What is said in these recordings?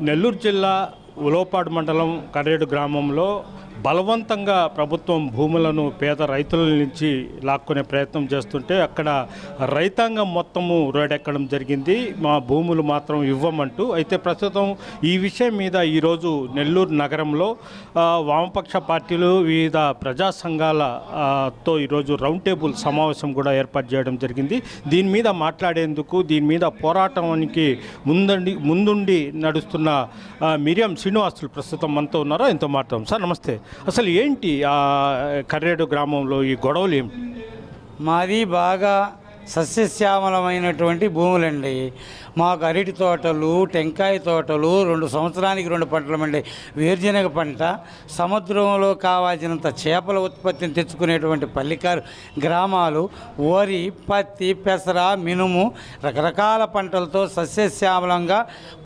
నెల్లూరు జిల్లా ఉలవపాడు మండలం కరేడు గ్రామంలో బలవంతంగా ప్రభుత్వం భూములను పేద రైతుల నుంచి లాక్కునే ప్రయత్నం చేస్తుంటే అక్కడ రైతాంగం మొత్తము రోడ్డెక్కడం జరిగింది. మా భూములు మాత్రం ఇవ్వమంటూ. అయితే ప్రస్తుతం ఈ విషయం మీద ఈరోజు నెల్లూరు నగరంలో వామపక్ష పార్టీలు వివిధ ప్రజా సంఘాలతో ఈరోజు రౌండ్ టేబుల్ సమావేశం కూడా ఏర్పాటు చేయడం జరిగింది. దీని మీద మాట్లాడేందుకు, దీని మీద పోరాటానికి ముందుండి నడుస్తున్న మిరియం శ్రీనివాసులు ప్రస్తుతం మనతో ఉన్నారో ఎంతో మాట్లాడతాం. సార్ నమస్తే. అసలు ఏంటి కర్రేడు గ్రామంలో ఈ గొడవలు ఏమిటి? మాది బాగా సస్యశ్యామలమైనటువంటి భూములండి. మాకు అరటి తోటలు, టెంకాయ తోటలు, 2 సంవత్సరానికి 2 పంటలు పండే వేరుశనగ పంట, సముద్రంలో కావాల్సినంత చేపల ఉత్పత్తిని తెచ్చుకునేటువంటి పల్లికారు గ్రామాలు, వరి, పత్తి, పెసర, మినుము రకరకాల పంటలతో సస్యశ్యామలంగా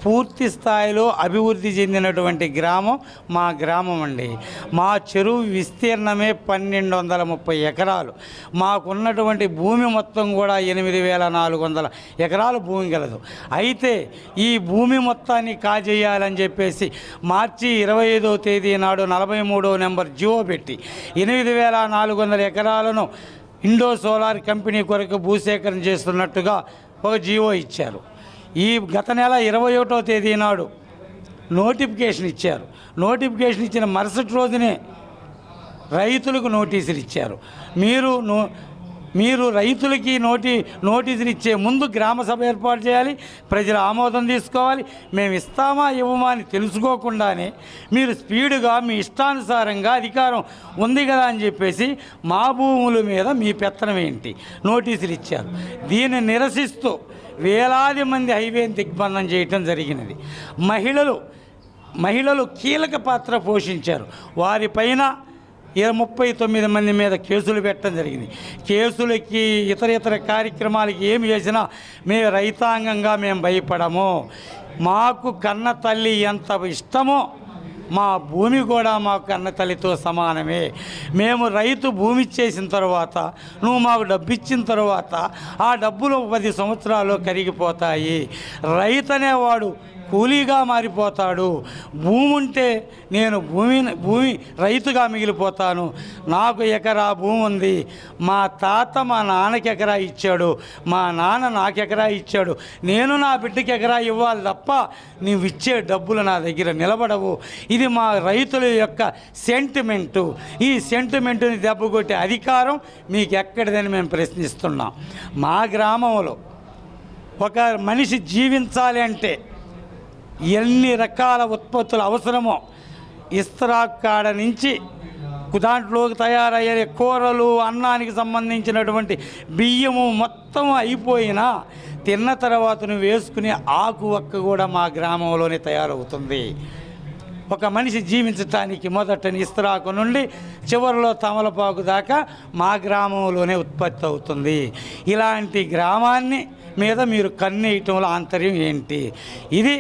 పూర్తి స్థాయిలో అభివృద్ధి చెందినటువంటి గ్రామం మా గ్రామం అండి. మా చెరువు విస్తీర్ణమే 1230 ఎకరాలు. మాకున్నటువంటి భూమి మొత్తం కూడా 8400 ఎకరాల భూమి గలదు. అయితే ఈ భూమి మొత్తాన్ని కాజేయాలని చెప్పేసి మార్చి 25వ తేదీ నాడు 43వ నెంబర్ జియో పెట్టి 8400 ఎకరాలను ఇండో సోలార్ కంపెనీ కొరకు భూసేకరణ చేస్తున్నట్టుగా ఒక జియో ఇచ్చారు. ఈ గత నెల 21వ తేదీ నాడు నోటిఫికేషన్ ఇచ్చారు. నోటిఫికేషన్ ఇచ్చిన మరుసటి రోజునే రైతులకు నోటీసులు ఇచ్చారు. మీరు రైతులకి నోటీసులు ఇచ్చే ముందు గ్రామ సభ ఏర్పాటు చేయాలి, ప్రజల ఆమోదం తీసుకోవాలి. మేము ఇస్తామా ఇవ్వమా అని తెలుసుకోకుండానే మీరు స్పీడ్గా మీ ఇష్టానుసారంగా అధికారం ఉంది కదా అని చెప్పేసి మా భూముల మీద మీ పెత్తనం ఏంటి నోటీసులు ఇచ్చారు. దీన్ని నిరసిస్తూ వేలాది మంది హైవేని దిగ్బంధం చేయటం జరిగినది. మహిళలు కీలక పాత్ర పోషించారు. వారిపైన 39 మంది మీద కేసులు పెట్టడం జరిగింది. కేసులకి ఇతర కార్యక్రమాలకి ఏమి చేసినా మేము రైతాంగంగా మేము భయపడము. మాకు కన్న తల్లి ఎంత ఇష్టమో మా భూమి కూడా మాకు కన్న తల్లితో సమానమే. మేము రైతు భూమి ఇచ్చేసిన తర్వాత నువ్వు మాకు డబ్బు ఇచ్చిన తర్వాత ఆ డబ్బులు 10 సంవత్సరాల్లో కరిగిపోతాయి. రైతు అనేవాడు కూలీగా మారిపోతాడు. భూమి ఉంటే నేను భూమి రైతుగా మిగిలిపోతాను. నాకు ఎకరా భూమి ఉంది. మా తాత మా నాన్నకి ఎకరా ఇచ్చాడు, మా నాన్న నాకు ఎకరా ఇచ్చాడు. నేను నా బిడ్డకి ఎకరా ఇవ్వాలి తప్ప నీవు ఇచ్చే డబ్బులు నా దగ్గర నిలబడవు. ఇది మా రైతుల యొక్క సెంటిమెంటు. ఈ సెంటిమెంటుని దెబ్బకొట్టే అధికారం మీకు ఎక్కడిదని మేము ప్రశ్నిస్తున్నాం. మా గ్రామంలో ఒక మనిషి జీవించాలి అంటే ఎన్ని రకాల ఉత్పత్తులు అవసరమో ఇస్తరాకు కాడ నుంచి దాంట్లోకి తయారయ్యే కూరలు, అన్నానికి సంబంధించినటువంటి బియ్యము మొత్తం అయిపోయినా తిన్న తర్వాత నువ్వు వేసుకునే ఆకు ఒక్క కూడా మా గ్రామంలోనే తయారవుతుంది. ఒక మనిషి జీవించటానికి మొదట ఇస్తరాకు నుండి చివరిలో తమలపాకు దాకా మా గ్రామంలోనే ఉత్పత్తి అవుతుంది. ఇలాంటి గ్రామాన్ని మీద మీరు కన్నేయటంలో ఆంతర్యం ఏంటి? ఇది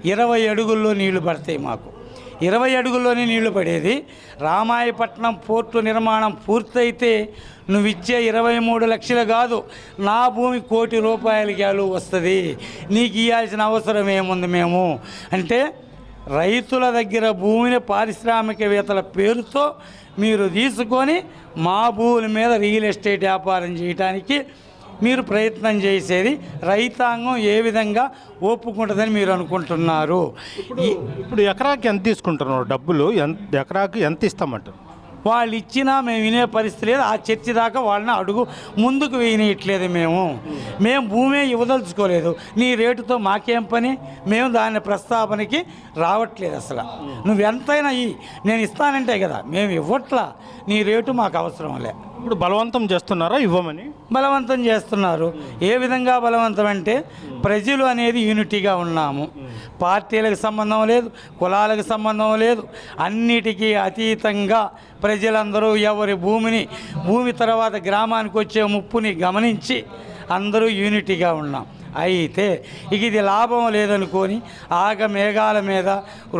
20 అడుగుల్లో నీళ్లు పడతాయి. మాకు 20 అడుగుల్లోనే నీళ్లు పడేది. రామాయపట్నం పోర్టు నిర్మాణం పూర్తయితే నువ్వు ఇచ్చే 23 లక్షలు కాదు, నా భూమి 1 కోటి రూపాయలకి వస్తుంది. నీకు ఇవ్వాల్సిన అవసరం ఏముంది? మేము అంటే రైతుల దగ్గర భూమిని పారిశ్రామికవేత్తల పేరుతో మీరు తీసుకొని మా భూముల మీద రియల్ ఎస్టేట్ వ్యాపారం చేయడానికి మీరు ప్రయత్నం చేసేది రైతాంగం ఏ విధంగా ఒప్పుకుంటుందని మీరు అనుకుంటున్నారు? ఇప్పుడు ఎకరాకి ఎంత తీసుకుంటున్నారు డబ్బులు? ఎకరాకి ఎంత ఇస్తామంటారు? వాళ్ళు ఇచ్చినా మేము వినే పరిస్థితి లేదు. ఆ చర్చ దాకా వాళ్ళని అడుగు ముందుకు వేయనట్లేదు. మేము భూమే ఇవ్వదలుచుకోలేదు. నీ రేటుతో మాకేం పని? మేము దాని ప్రస్తావనకి రావట్లేదు. అసలు నువ్వెంతైనా నేను ఇస్తానంటే కదా, మేము ఇవ్వట్లా. నీ రేటు మాకు అవసరం లే. ఇప్పుడు బలవంతం చేస్తున్నారా ఇవ్వమని? బలవంతం చేస్తున్నారు. ఏ విధంగా బలవంతం అంటే ప్రజలు అనేది యూనిటీగా ఉన్నాము. పార్టీలకు సంబంధం లేదు, కులాలకు సంబంధం లేదు. అన్నిటికీ అతీతంగా ప్రజలందరూ ఎవరి భూమి తర్వాత గ్రామానికి వచ్చే ముప్పుని గమనించి అందరూ యూనిటీగా ఉన్నాం. అయితే ఇది లాభం లేదనుకొని మేఘాల మీద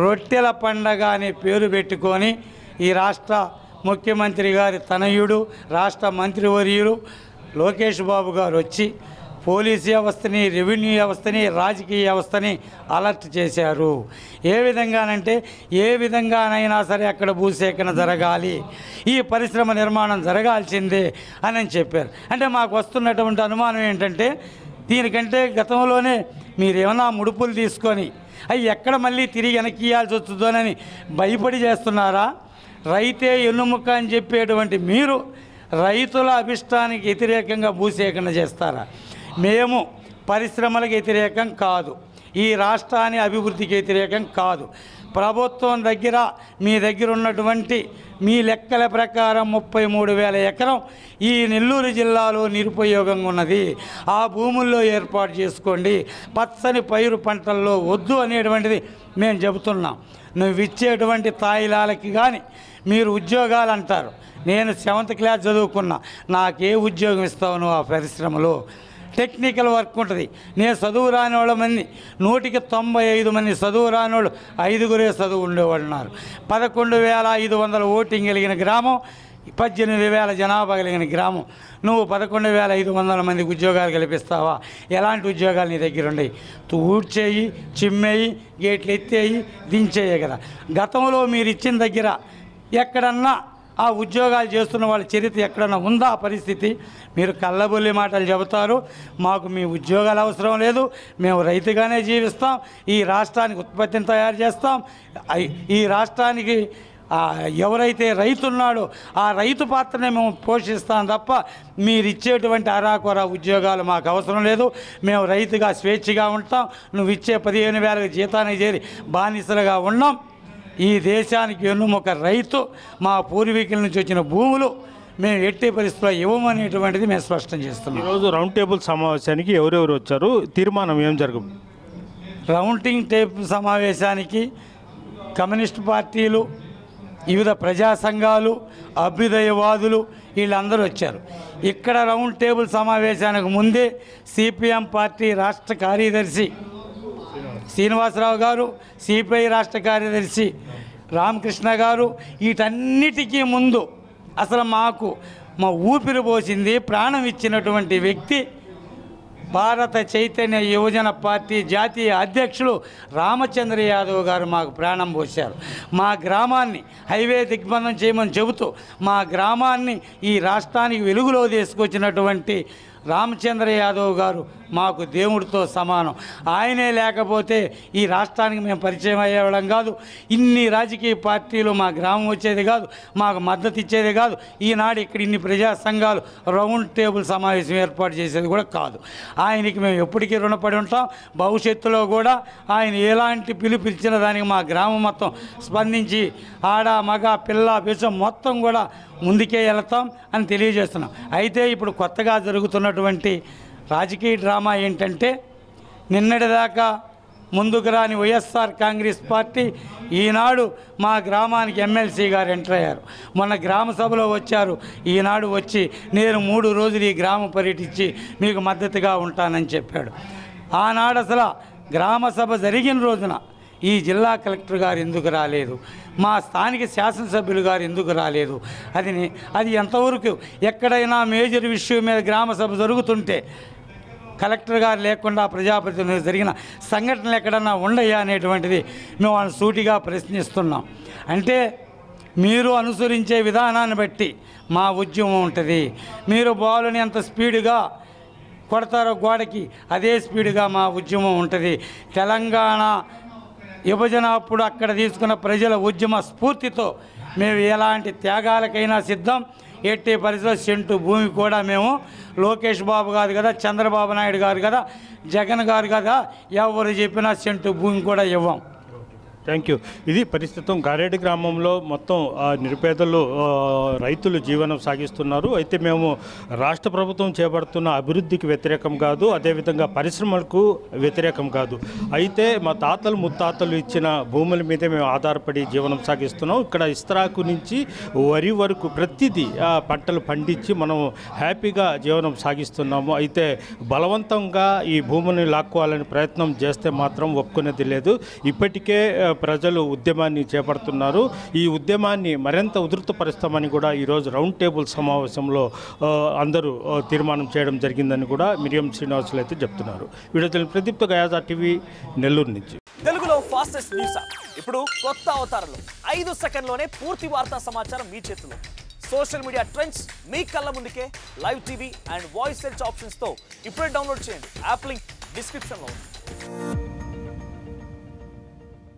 రొట్టెల పండగ అనే పేరు పెట్టుకొని ఈ రాష్ట్ర ముఖ్యమంత్రి గారి తనయుడు, రాష్ట్ర మంత్రివర్యులు లోకేష్ బాబు గారు వచ్చి పోలీసు వ్యవస్థని, రెవెన్యూ వ్యవస్థని, రాజకీయ వ్యవస్థని అలర్ట్ చేశారు. ఏ విధంగానంటే ఏ విధంగానైనా సరే అక్కడ భూసేకరణ జరగాలి, ఈ పరిశ్రమ నిర్మాణం జరగాల్సిందే అని చెప్పారు. అంటే మాకు వస్తున్నటువంటి అనుమానం ఏంటంటే దీనికంటే గతంలోనే మీరేమన్నా ముడుపులు తీసుకొని అవి ఎక్కడ మళ్ళీ తిరిగి వెనక్కి ఇవ్వాల్సి వస్తుందోనని భయపడి చేస్తున్నారా? రైతే ఎన్నుముక్క అని చెప్పేటువంటి మీరు రైతుల అభిష్టానికి వ్యతిరేకంగా భూసేకరణ చేస్తారా? మేము పరిశ్రమలకు వ్యతిరేకం కాదు, ఈ రాష్ట్రాన్ని అభివృద్ధికి వ్యతిరేకం కాదు. ప్రభుత్వం దగ్గర మీ దగ్గర ఉన్నటువంటి మీ లెక్కల ప్రకారం 33,000 ఎకరం ఈ నెల్లూరు జిల్లాలో నిరుపయోగంగా ఉన్నది. ఆ భూముల్లో ఏర్పాటు చేసుకోండి, పచ్చని పైరు పంటల్లో వద్దు అనేటువంటిది మేము చెబుతున్నాం. నువ్వు ఇచ్చేటువంటి తాయిలాలకి కానీ మీరు ఉద్యోగాలు అంటారు. నేను 7th క్లాస్ చదువుకున్నా, నాకే ఉద్యోగం ఇస్తావు నువ్వు ఆ పరిశ్రమలో? టెక్నికల్ వర్క్ ఉంటుంది. నేను చదువు రాని వాళ్ళ మంది 100కి 95 మంది చదువు రాని వాళ్ళు 5గురే చదువు ఉండేవాళ్ళు ఉన్నారు. 11,500 ఓటింగ్ కలిగిన గ్రామం, 18,000 జనాభా కలిగిన గ్రామం. నువ్వు 11,500 మందికి ఉద్యోగాలు కల్పిస్తావా? ఎలాంటి ఉద్యోగాలు నీ దగ్గర ఉండవు? ఊడ్చేయి, చిమ్మేయి, గేట్లు ఎత్తేయి, దించేయి కదా. గతంలో మీరు ఇచ్చిన దగ్గర ఎక్కడన్నా ఆ ఉద్యోగాలు చేస్తున్న వాళ్ళ చరిత్ర ఎక్కడన్నా ఉందా? ఆ పరిస్థితి మీరు కళ్ళబొల్లి మాటలు చెబుతారు. మాకు మీ ఉద్యోగాలు అవసరం లేదు, మేము రైతుగానే జీవిస్తాం, ఈ రాష్ట్రానికి ఉత్పత్తిని తయారు చేస్తాం, ఈ రాష్ట్రానికి ఎవరైతే రైతు ఉన్నాడో ఆ రైతు పాత్రనే మేము పోషిస్తాం తప్ప మీరు ఇచ్చేటువంటి అరాకొర ఉద్యోగాలు మాకు అవసరం లేదు. మేము రైతుగా స్వేచ్ఛగా ఉంటాం. నువ్వు ఇచ్చే 15,000 జీతానికి చేరి బానిసలుగా ఉన్నాం. ఈ దేశానికి వెన్నుముక రైతు. మా పూర్వీకుల నుంచి వచ్చిన భూములు మేము ఎట్టి పరిస్థితుల్లో ఇవ్వమనేటువంటిది మేము స్పష్టం చేస్తున్నాం. ఈరోజు రౌండ్ టేబుల్ సమావేశానికి ఎవరెవరు వచ్చారు? తీర్మానం ఏం జరగదు? రౌండింగ్ టేబుల్ సమావేశానికి కమ్యూనిస్టు పార్టీలు, వివిధ ప్రజా సంఘాలు, అభ్యుదయవాదులు వీళ్ళందరూ వచ్చారు. ఇక్కడ రౌండ్ టేబుల్ సమావేశానికి ముందే సిపిఎం పార్టీ రాష్ట్ర కార్యదర్శి శ్రీనివాసరావు గారు, సిపిఐ రాష్ట్ర కార్యదర్శి రామకృష్ణ గారు, వీటన్నిటికీ ముందు అసలు మాకు మా ఊపిరి పోసింది, ప్రాణం ఇచ్చినటువంటి వ్యక్తి భారత చైతన్య యువజన పార్టీ జాతీయ అధ్యక్షులు రామచంద్ర యాదవ్ గారు మాకు ప్రాణం పోశారు. మా గ్రామాన్ని హైవే దిగ్బంధం చేయమని చెబుతూ మా గ్రామాన్ని ఈ రాష్ట్రానికి వెలుగులో తీసుకొచ్చినటువంటి రామచంద్ర యాదవ్ గారు మాకు దేవుడితో సమానం. ఆయనే లేకపోతే ఈ రాష్ట్రానికి మేము పరిచయం అయ్యేవాళ్ళం కాదు. ఇన్ని రాజకీయ పార్టీలు మా గ్రామం వచ్చేది కాదు, మాకు మద్దతు ఇచ్చేది కాదు. ఈనాడు ఇక్కడ ఇన్ని ప్రజా సంఘాలు రౌండ్ టేబుల్ సమావేశం ఏర్పాటు చేసేది కూడా కాదు. ఆయనకి మేము ఎప్పటికీ రుణపడి ఉంటాం. భవిష్యత్తులో కూడా ఆయన ఎలాంటి పిలుపు ఇచ్చిన దానికి మా గ్రామం మొత్తం స్పందించి ఆడ మగ పిల్ల బిచ్చం మొత్తం కూడా ముందుకే వెళతాం అని తెలియజేస్తున్నాం. అయితే ఇప్పుడు కొత్తగా జరుగుతున్నటువంటి రాజకీయ డ్రామా ఏంటంటే నిన్నటిదాకా ముందుకు రాని వైఎస్ఆర్ కాంగ్రెస్ పార్టీ ఈనాడు మా గ్రామానికి ఎమ్మెల్సీ గారు ఎంటర్ అయ్యారు. మొన్న గ్రామ సభలో వచ్చారు. ఈనాడు వచ్చి నేను 3 రోజులు ఈ గ్రామ పర్యటించి మీకు మద్దతుగా ఉంటానని చెప్పాడు. ఆనాడు అసలు గ్రామ సభ జరిగిన రోజున ఈ జిల్లా కలెక్టర్ గారు ఎందుకు రాలేదు, మా స్థానిక శాసనసభ్యులు గారు ఎందుకు రాలేదు? అది ఎంతవరకు ఎక్కడైనా మేజర్ విషయం మీద గ్రామ సభ జరుగుతుంటే కలెక్టర్ గారు లేకుండా ప్రజాప్రతినిధులు జరిగిన సంఘటనలు ఎక్కడన్నా ఉండయా అనేటువంటిది మేము వాళ్ళని సూటిగా ప్రశ్నిస్తున్నాం. అంటే మీరు అనుసరించే విధానాన్ని బట్టి మా ఉద్యమం ఉంటుంది. మీరు బాలుని ఎంత స్పీడుగా కొడతారో గోడకి అదే స్పీడుగా మా ఉద్యమం ఉంటుంది. తెలంగాణ విభజన అప్పుడు అక్కడ తీసుకున్న ప్రజల ఉద్యమ స్ఫూర్తితో మేము ఎలాంటి త్యాగాలకైనా సిద్ధం. ఎట్టి పరిస్థితుల్లో సెంటు భూమి కూడా మేము లోకేష్ బాబు గారు కదా, చంద్రబాబు నాయుడు గారు కదా, జగన్ గారు కదా, ఎవరు చెప్పినా సెంటు భూమి కూడా ఇవ్వం. Thank you. ఇది పరిస్థితి. గారేడి గ్రామంలో మొత్తం నిరుపేదలు రైతులు జీవనం సాగిస్తున్నారు. అయితే మేము రాష్ట్ర ప్రభుత్వం చేపడుతున్న అభివృద్ధికి వ్యతిరేకం కాదు, అదేవిధంగా పరిశ్రమలకు వ్యతిరేకం కాదు. అయితే మా తాతలు ముత్తాతలు ఇచ్చిన భూముల మీదే మేము ఆధారపడి జీవనం సాగిస్తున్నాం. ఇక్కడ ఇస్తరాకు నుంచి వరి వరకు ప్రతిదీ పంటలు పండించి మనం హ్యాపీగా జీవనం సాగిస్తున్నాము. అయితే బలవంతంగా ఈ భూమిని లాక్కోవాలని ప్రయత్నం చేస్తే మాత్రం ఒప్పుకునేది లేదు. ఇప్పటికే ప్రజలు ఉద్యమాన్ని చేపడుతున్నారు. ఈ ఉద్యమాన్ని మరింత ఉధృతపరుస్తామని కూడా ఈరోజు రౌండ్ టేబుల్ సమావేశంలో అందరూ తీర్మానం చేయడం జరిగిందని కూడా మిరియం శ్రీనివాసులు అయితే చెప్తున్నారు. వీడియో ప్రదీప్తో గయాజా టీవీ నెల్లూరు నుంచి. తెలుగులో ఫాస్టెస్ట్ న్యూస్ ఇప్పుడు కొత్త అవతారంలో 5 సెకండ్లోనే పూర్తి వార్తా సమాచారం మీ చేతిలో. సోషల్ మీడియా ట్రెండ్స్ మీ కళ్ళ ముందుకే live TV and voice search ఆప్షన్స్తో ఇప్పుడే డౌన్లోడ్ చేయండి. యాప్ లింక్ డిస్క్రిప్షన్లో ఉంది.